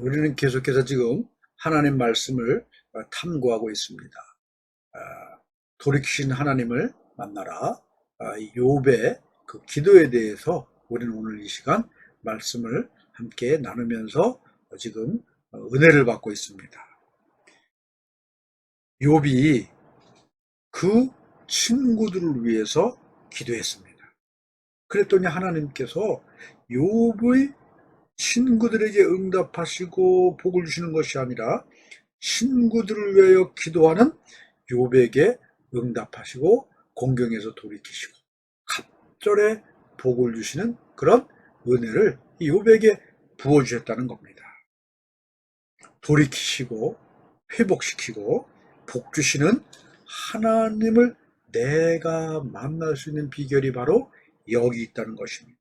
우리는 계속해서 지금 하나님 말씀을 탐구하고 있습니다. 돌이키신 하나님을 만나라. 욥의 그 기도에 대해서 우리는 오늘 이 시간 말씀을 함께 나누면서 지금 은혜를 받고 있습니다. 욥이 그 친구들을 위해서 기도했습니다. 그랬더니 하나님께서 욥의 친구들에게 응답하시고 복을 주시는 것이 아니라 친구들을 위하여 기도하는 욥에게 응답하시고 공경에서 돌이키시고 갑절에 복을 주시는 그런 은혜를 욥에게 부어주셨다는 겁니다. 돌이키시고 회복시키고 복 주시는 하나님을 내가 만날 수 있는 비결이 바로 여기 있다는 것입니다.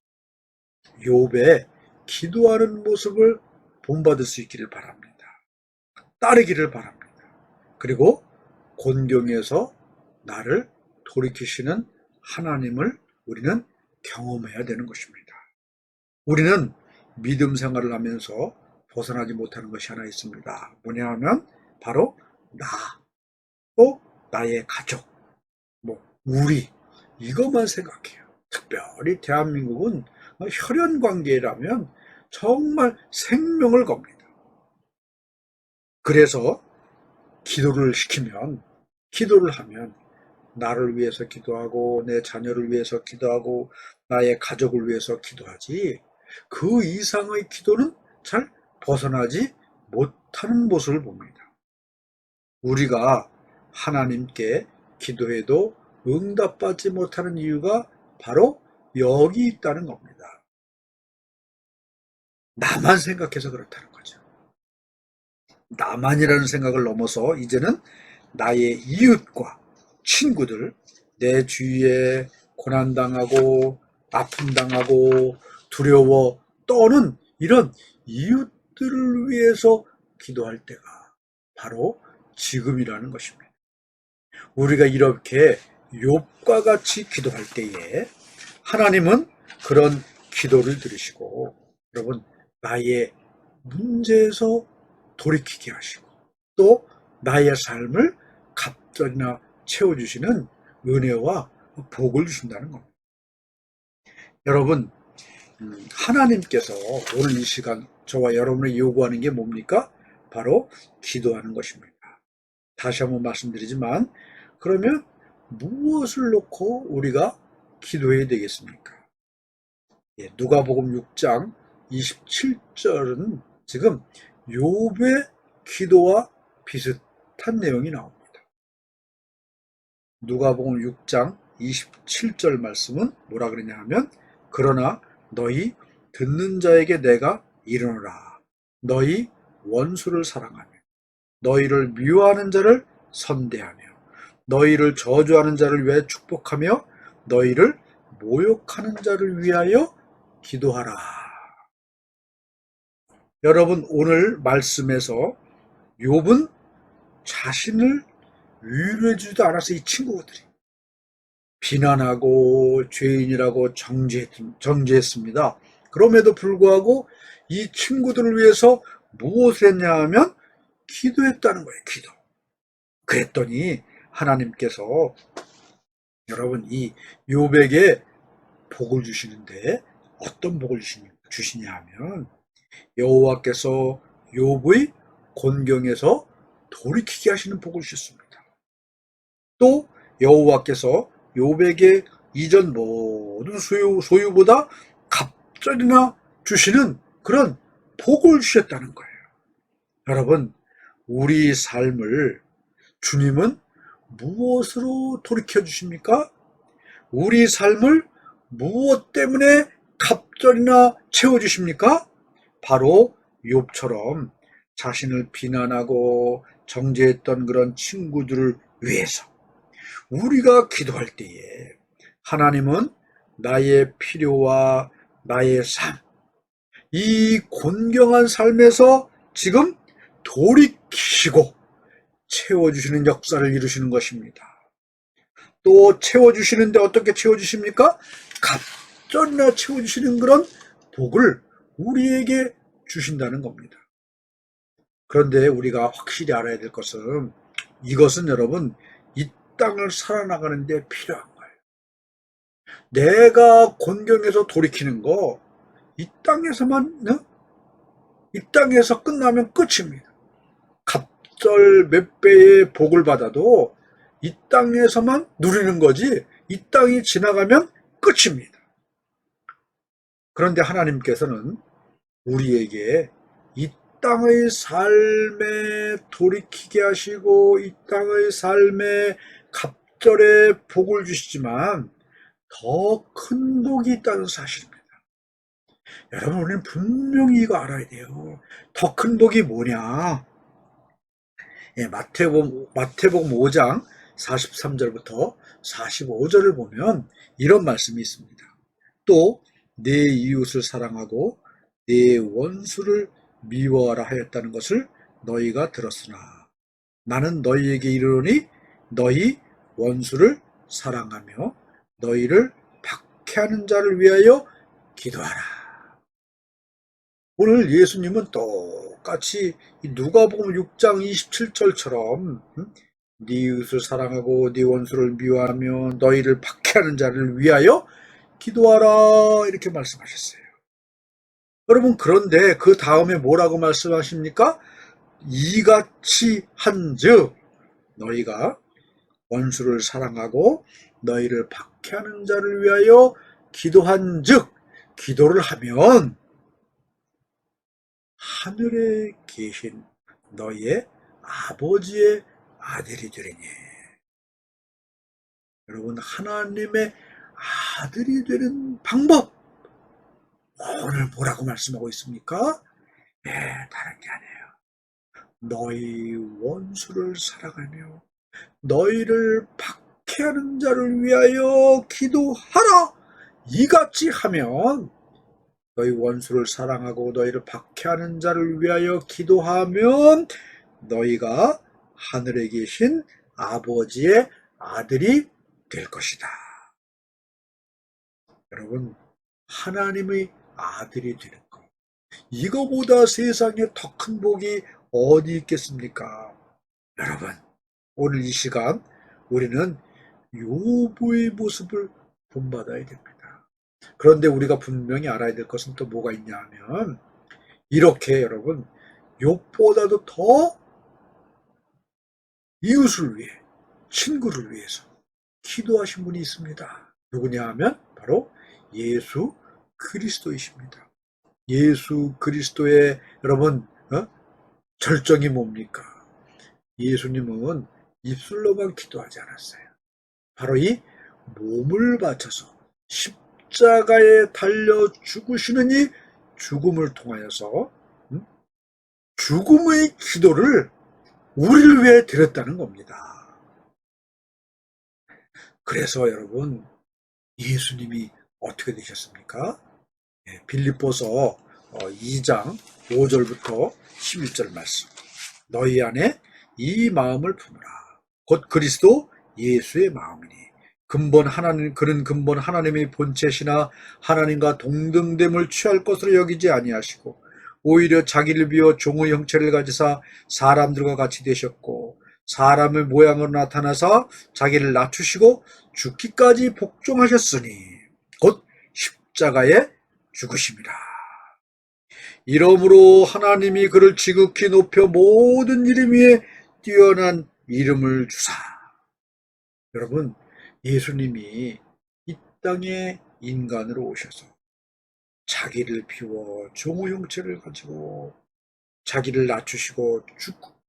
욥의 기도하는 모습을 본받을 수 있기를 바랍니다. 따르기를 바랍니다. 그리고 곤경에서 나를 돌이키시는 하나님을 우리는 경험해야 되는 것입니다. 우리는 믿음 생활을 하면서 벗어나지 못하는 것이 하나 있습니다. 뭐냐 하면 바로 나, 또 나의 가족, 우리 이것만 생각해요. 특별히 대한민국은 혈연 관계라면 정말 생명을 겁니다. 그래서 기도를 하면 나를 위해서 기도하고 내 자녀를 위해서 기도하고 나의 가족을 위해서 기도하지 그 이상의 기도는 잘 벗어나지 못하는 모습을 봅니다. 우리가 하나님께 기도해도 응답받지 못하는 이유가 바로 여기 있다는 겁니다. 나만 생각해서 그렇다는 거죠. 나만이라는 생각을 넘어서 이제는 나의 이웃과 친구들, 내 주위에 고난당하고 아픔당하고 두려워 떠는 이런 이웃들을 위해서 기도할 때가 바로 지금이라는 것입니다. 우리가 이렇게 욥과 같이 기도할 때에 하나님은 그런 기도를 들으시고 여러분 나의 문제에서 돌이키게 하시고 또 나의 삶을 갑절이나 채워주시는 은혜와 복을 주신다는 겁니다. 여러분 하나님께서 오늘 이 시간 저와 여러분이 요구하는 게 뭡니까? 바로 기도하는 것입니다. 다시 한번 말씀드리지만 그러면 무엇을 놓고 우리가 기도해야 되겠습니까? 누가복음 6장 27절은 지금 욥의 기도와 비슷한 내용이 나옵니다. 누가복음 6장 27절 말씀은 뭐라 그러냐 하면 그러나 너희 듣는 자에게 내가 이르노라 너희 원수를 사랑하며 너희를 미워하는 자를 선대하며 너희를 저주하는 자를 위하여 축복하며 너희를 모욕하는 자를 위하여 기도하라. 여러분 오늘 말씀에서 욥은 자신을 위로해주지도 않아서 이 친구들이 비난하고 죄인이라고 정죄했습니다. 그럼에도 불구하고 이 친구들을 위해서 무엇을 했냐 하면 기도했다는 거예요. 기도. 그랬더니 하나님께서 여러분 이 욥에게 복을 주시는데 어떤 복을 주시냐 하면 여호와께서 욥의 곤경에서 돌이키게 하시는 복을 주셨습니다. 또 여호와께서 욥에게 이전 모든 소유보다 갑절이나 주시는 그런 복을 주셨다는 거예요. 여러분 우리 삶을 주님은 무엇으로 돌이켜 주십니까? 우리 삶을 무엇 때문에 갑절이나 채워주십니까? 바로 욥처럼 자신을 비난하고 정죄했던 그런 친구들을 위해서 우리가 기도할 때에 하나님은 나의 필요와 나의 삶, 이 곤경한 삶에서 지금 돌이키시고 채워주시는 역사를 이루시는 것입니다. 또 채워주시는데 어떻게 채워주십니까? 갑절이나 채워주시는 그런 복을 우리에게 주신다는 겁니다. 그런데 우리가 확실히 알아야 될 것은 이것은 여러분 이 땅을 살아나가는 데 필요한 거예요. 내가 곤경에서 돌이키는 거 이 땅에서만 이 땅에서 끝나면 끝입니다. 갑절 몇 배의 복을 받아도 이 땅에서만 누리는 거지 이 땅이 지나가면 끝입니다. 그런데 하나님께서는 우리에게 이 땅의 삶에 돌이키게 하시고 이 땅의 삶에 갑절의 복을 주시지만 더 큰 복이 있다는 사실입니다. 여러분 우리는 분명히 이거 알아야 돼요. 더 큰 복이 뭐냐? 예, 마태복음 5장 43절부터 45절을 보면 이런 말씀이 있습니다. 또 내 이웃을 사랑하고 내 원수를 미워하라 하였다는 것을 너희가 들었으나 나는 너희에게 이르노니 너희 원수를 사랑하며 너희를 박해하는 자를 위하여 기도하라. 오늘 예수님은 똑같이 누가복음 6장 27절처럼 네 이웃을 사랑하고 네 원수를 미워하며 너희를 박해하는 자를 위하여 기도하라 이렇게 말씀하셨어요. 여러분 그런데 그 다음에 뭐라고 말씀하십니까? 이같이 한즉 너희가 원수를 사랑하고 너희를 박해하는 자를 위하여 기도한즉 기도를 하면 하늘에 계신 너희의 아버지의 아들이 되리니. 여러분 하나님의 아들이 되는 방법 오늘 뭐라고 말씀하고 있습니까? 네, 다른 게 아니에요. 너희 원수를 사랑하며 너희를 박해하는 자를 위하여 기도하라. 이같이 하면 너희 원수를 사랑하고 너희를 박해하는 자를 위하여 기도하면 너희가 하늘에 계신 아버지의 아들이 될 것이다. 여러분 하나님의 아들이 되는 것 이거보다 세상에 더 큰 복이 어디 있겠습니까? 여러분 오늘 이 시간 우리는 욥의 모습을 본받아야 됩니다. 그런데 우리가 분명히 알아야 될 것은 또 뭐가 있냐 하면 이렇게 여러분 욥보다도 더 이웃을 위해 친구를 위해서 기도하신 분이 있습니다. 누구냐 하면 바로 예수 그리스도이십니다. 예수 그리스도의 여러분 절정이 뭡니까? 예수님은 입술로만 기도하지 않았어요. 바로 이 몸을 바쳐서 십자가에 달려 죽으시는 이 죽음을 통하여서 죽음의 기도를 우리를 위해 드렸다는 겁니다. 그래서 여러분 예수님이 어떻게 되셨습니까? 빌립보서 2장 5절부터 11절 말씀. 너희 안에 이 마음을 품으라. 곧 그리스도 예수의 마음이니 그는 근본 하나님의 본체시나 하나님과 동등됨을 취할 것으로 여기지 아니하시고 오히려 자기를 비워 종의 형체를 가지사 사람들과 같이 되셨고 사람의 모양으로 나타나사 자기를 낮추시고 죽기까지 복종하셨으니 곧 십자가에 죽으심이라. 이러므로 하나님이 그를 지극히 높여 모든 이름 위에 뛰어난 이름을 주사. 여러분 예수님이 이 땅에 인간으로 오셔서 자기를 비워 종의 형체를 가지고 자기를 낮추시고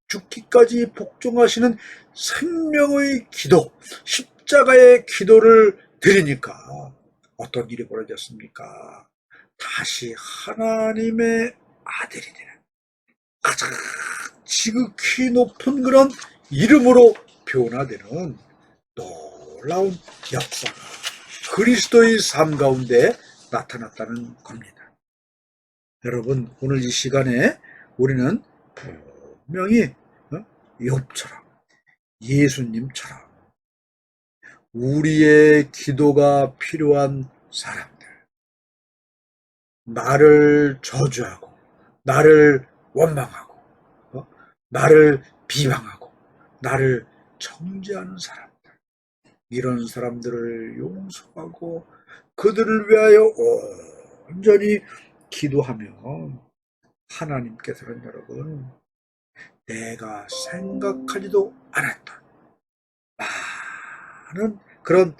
죽기까지 복종하시는 생명의 기도, 십자가의 기도를 드리니까 어떤 일이 벌어졌습니까? 다시 하나님의 아들이 되는 가장 지극히 높은 그런 이름으로 변화되는 놀라운 역사가 그리스도의 삶 가운데 나타났다는 겁니다. 여러분 오늘 이 시간에 우리는 분명히 욥처럼 예수님처럼 우리의 기도가 필요한 사람들, 나를 저주하고 나를 원망하고 나를 비방하고 나를 정죄하는 사람들, 이런 사람들을 용서하고 그들을 위하여 온전히 기도하면 하나님께서는 여러분, 내가 생각하지도 않았던 많은 그런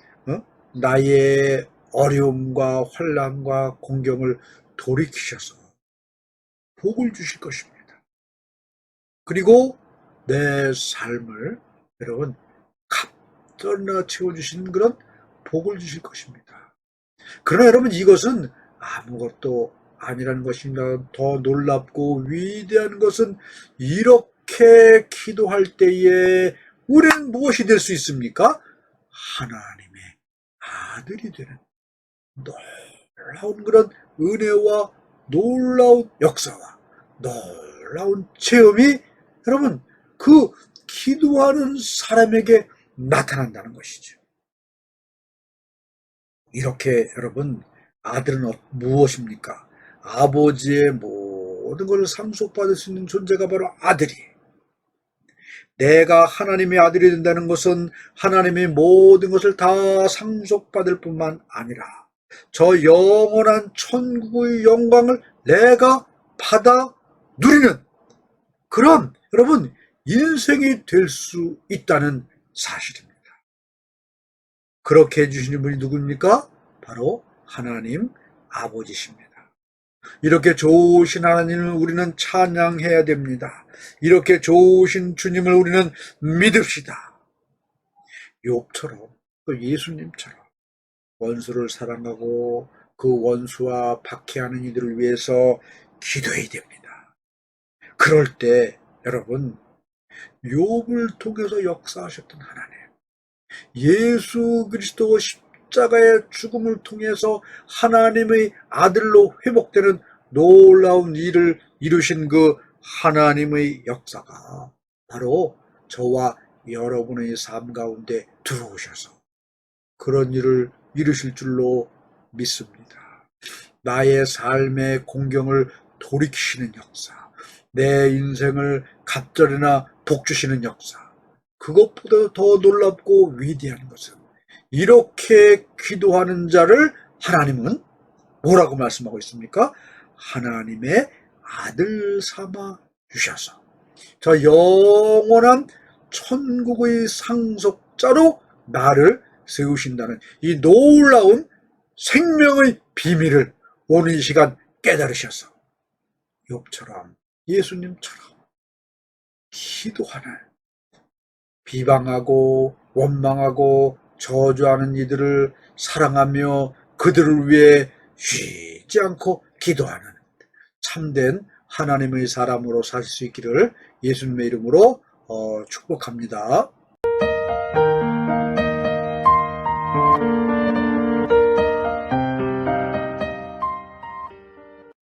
나의 어려움과 환난과 공경을 돌이키셔서 복을 주실 것입니다. 그리고 내 삶을 여러분 갑절나 채워주시는 그런 복을 주실 것입니다. 그러나 여러분, 이것은 아무것도 아니라는 것입니다. 더 놀랍고 위대한 것은 이렇게 기도할 때에 우리는 무엇이 될 수 있습니까? 하나님의 아들이 되는 놀라운 그런 은혜와 놀라운 역사와 놀라운 체험이 여러분 그 기도하는 사람에게 나타난다는 것이죠. 이렇게 여러분, 아들은 무엇입니까? 아버지의 모든 것을 상속받을 수 있는 존재가 바로 아들이. 내가 하나님의 아들이 된다는 것은 하나님의 모든 것을 다 상속받을 뿐만 아니라 저 영원한 천국의 영광을 내가 받아 누리는 그런 여러분 인생이 될 수 있다는 사실입니다. 그렇게 해주시는 분이 누굽니까? 바로 하나님 아버지십니다. 이렇게 좋으신 하나님을 우리는 찬양해야 됩니다. 이렇게 좋으신 주님을 우리는 믿읍시다. 욥처럼 또 예수님처럼 원수를 사랑하고 그 원수와 박해하는 이들을 위해서 기도해야 됩니다. 그럴 때 여러분, 욥을 통해서 역사하셨던 하나님, 예수 그리스도 십자가의 죽음을 통해서 하나님의 아들로 회복되는 놀라운 일을 이루신 그 하나님의 역사가 바로 저와 여러분의 삶 가운데 들어오셔서 그런 일을 이루실 줄로 믿습니다. 나의 삶의 공경을 돌이키시는 역사, 내 인생을 갑절이나 복주시는 역사, 그것보다 더 놀랍고 위대한 것은 이렇게 기도하는 자를 하나님은 뭐라고 말씀하고 있습니까? 하나님의 아들 삼아 주셔서 저 영원한 천국의 상속자로 나를 세우신다는 이 놀라운 생명의 비밀을 오늘 이 시간 깨달으셔서 욥처럼 예수님처럼 기도하는, 비방하고 원망하고 저주하는 이들을 사랑하며 그들을 위해 쉬지 않고 기도하는 참된 하나님의 사람으로 사실 수 있기를 예수님의 이름으로 축복합니다.